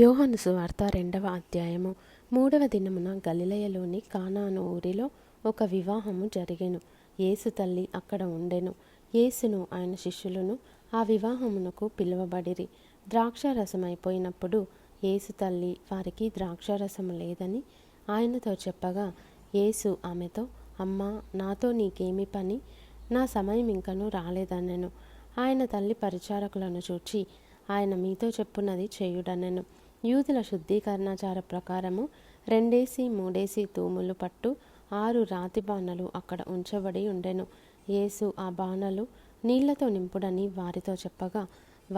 యోహాను సువార్త 2వ అధ్యాయము. 3వ దినమున గలిలయలోని కానాను ఊరిలో ఒక వివాహము జరిగెను. యేసు తల్లి అక్కడ ఉండెను. యేసును ఆయన శిష్యులను ఆ వివాహమునకు పిలువబడిరి. ద్రాక్షారసమైపోయినప్పుడు యేసు తల్లి వారికి ద్రాక్షారసము లేదని ఆయనతో చెప్పగా, యేసు ఆమెతో, అమ్మా, నాతో నీకేమి పని? నా సమయం ఇంకనూ రాలేదనెను. ఆయన తల్లి పరిచారకులను చూచి, ఆయన మీతో చెప్పున్నది చేయుడనెను. యూదుల శుద్ధీకరణాచార ప్రకారము 2-3 తూములు పట్టు 6 రాతి బాణలు అక్కడ ఉంచబడి ఉండెను. యేసు ఆ బాణలు నీళ్లతో నింపుడని వారితో చెప్పగా,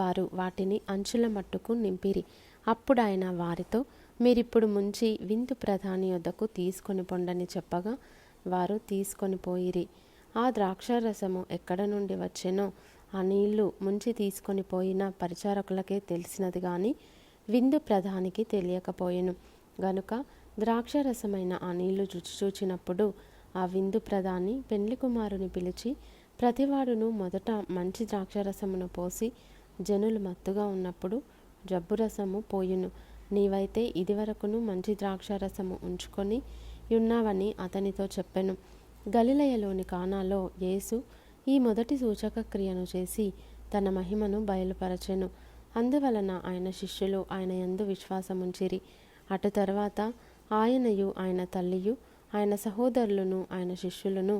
వారు వాటిని అంచుల మట్టుకు నింపిరి. అప్పుడాయన వారితో, మీరిప్పుడు ముంచి విందు ప్రధాని యొద్దకు తీసుకొని పొండని చెప్పగా, వారు తీసుకొని పోయిరి. ఆ ద్రాక్షారసము ఎక్కడ నుండి వచ్చెనో ఆ నీళ్లు ముంచి తీసుకొని పోయిన పరిచారకులకే తెలిసినది గాని విందు ప్రధానికి తెలియకపోయెను. గనుక ద్రాక్షారసమైన ఆ నీళ్లు రుచి చూచినప్పుడు ఆ విందు ప్రధాని పెండ్లి కుమారుని పిలిచి, ప్రతివాడును మొదట మంచి ద్రాక్షారసమును పోసి జనులు మత్తుగా ఉన్నప్పుడు జబ్బురసము పోయును. నీవైతే ఇదివరకును మంచి ద్రాక్షారసము ఉంచుకొని ఉన్నావని అతనితో చెప్పెను. గలిలయలోని కానాలో యేసు ఈ మొదటి సూచక క్రియను చేసి తన మహిమను బయలుపరచెను. అందువలన ఆయన శిష్యులు ఆయన యందు విశ్వాసముంచిరి. అటు తర్వాత ఆయనయు ఆయన తల్లియు ఆయన సహోదరులను ఆయన శిష్యులను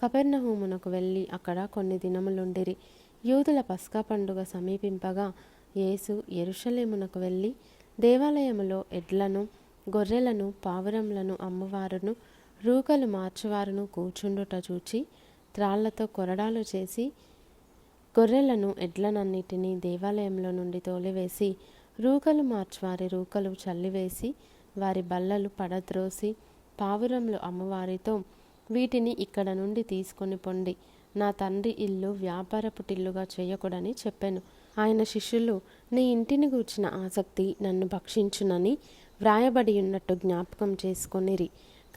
కపెర్నహూమునకు వెళ్ళి అక్కడ కొన్ని దినములుండిరి. యూదుల పస్కా పండుగ సమీపింపగా యేసు యెరూషలేమునకు వెళ్ళి దేవాలయములో ఎడ్లను, గొర్రెలను, పావురములను అమ్మువారును, రూకలు మార్చువారును కూర్చుండుట చూచి త్రాళ్లతో కొరడాలు చేసి గొర్రెలను, ఎడ్లనన్నిటినీ దేవాలయంలో నుండి తోలివేసి రూకలు మార్చువారి రూకలు చల్లివేసి వారి బల్లలు పడద్రోసి పావురములు అమ్మవారితో, వీటిని ఇక్కడ నుండి తీసుకొని పొండి, నా తండ్రి ఇల్లు వ్యాపారపుటిల్లుగా చేయకూడని చెప్పెను. ఆయన శిష్యులు, నీ ఇంటిని గూర్చిన ఆసక్తి నన్ను భక్షించునని వ్రాయబడి ఉన్నట్టు జ్ఞాపకం చేసుకొనిరి.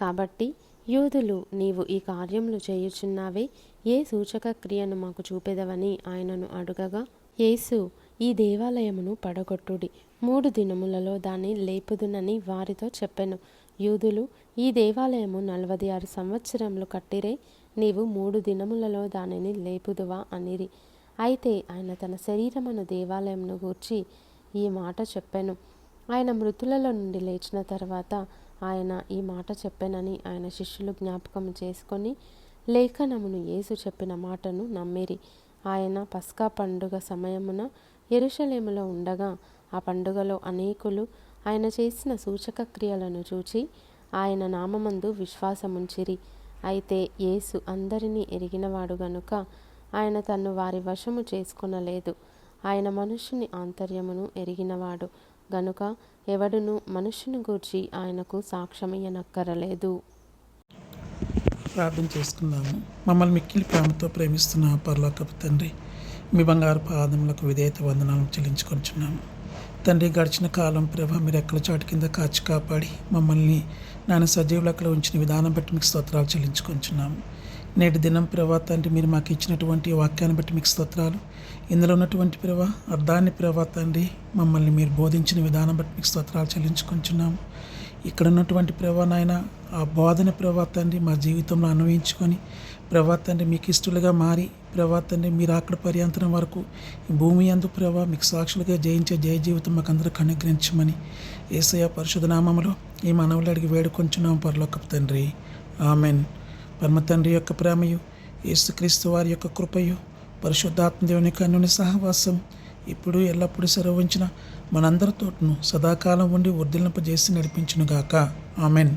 కాబట్టి యూదులు, నీవు ఈ కార్యములు చేయుచున్నావే, ఏ సూచక క్రియను మాకు చూపెదవని ఆయనను అడుగగా, యేసు, ఈ దేవాలయమును పడగొట్టుడి, 3 దినములలో దాన్ని లేపుదునని వారితో చెప్పెను. యూదులు, ఈ దేవాలయము 46 సంవత్సరములు కట్టిరే, నీవు 3 దినములలో దానిని లేపుదువా అనిరి. అయితే ఆయన తన శరీరమును దేవాలయమును గూర్చి ఈ మాట చెప్పెను. ఆయన మృతులలో నుండి లేచిన తర్వాత ఆయన ఈ మాట చెప్పెనని ఆయన శిష్యులు జ్ఞాపకం చేసుకొని లేఖనమును యేసు చెప్పిన మాటను నమ్మిరి. ఆయన పస్కా పండుగ సమయమున యెరూషలేములో ఉండగా ఆ పండుగలో అనేకులు ఆయన చేసిన సూచక క్రియలను చూచి ఆయన నామమందు విశ్వాసముంచిరి. అయితే యేసు అందరినీ ఎరిగినవాడు గనుక ఆయన తన్ను వారి వశము చేసుకొనలేదు. ఆయన మనుష్యుని ఆంతర్యమును ఎరిగినవాడు గనుక ఎవడును మనుష్యుని గూర్చి ఆయనకు సాక్ష్యమియ్యనక్కరలేదు. ప్రార్థన చేసుకుందాము. మమ్మల్ని మిక్కిలి ప్రేమతో ప్రేమిస్తున్న పరలోకపు తండ్రి, మీ బంగారు పాదములకు విధేయత వందనాలను చెల్లించుకొంచున్నాము. తండ్రి, గడిచిన కాలం ప్రభా మీరు ఎక్కల చాటు కింద కాచి కాపాడి మమ్మల్ని నాన్న సజీవులకలో ఉంచిన విధానం బట్టి మీకు స్తోత్రాలు చెల్లించుకొంచున్నాము. నేటి దినం ప్రభా తండ్రి, మీరు మాకు ఇచ్చినటువంటి వాక్యాన్ని బట్టి మీకు స్తోత్రాలు. ఇందులో ఉన్నటువంటి ప్రభా అర్థాన్ని ప్రభా తండ్రి మమ్మల్ని మీరు బోధించిన విధానం బట్టి మీకు స్తోత్రాలు చెల్లించుకొంచున్నాము. ఇక్కడ ఉన్నటువంటి ప్రభా నాయన ఆ బోధన ప్రభా తండ్రి మా జీవితంలో అన్వయించుకొని ప్రభా తండ్రి మీకు ఇష్టలుగా మారి ప్రభా తండ్రి మీరు అక్కడ పర్యంతరం వరకు ఈ భూమి యందు ప్రభా మీకు సాక్షులుగా జయించే జయ జీవితం మాకు అందరికి అనుగ్రహించమని యేసయ్య పరిశుద్ధ నామములో ఈ మనవులు అడిగి వేడుకొంచున్నాం పరలోకపు తండ్రి, ఆమెన్. పరమ తండ్రి యొక్క ప్రేమయు, యేసుక్రీస్తు వారి యొక్క కృపయు, పరిశుద్ధాత్మ దేవుని కన్నుని సహవాసం ఇప్పుడు ఎల్లప్పుడూ సెలవుంచిన మనందరితోటను సదాకాలం ఉండి వర్ధిల్లింపజేసి నడిపించునుగాక, ఆమెన్.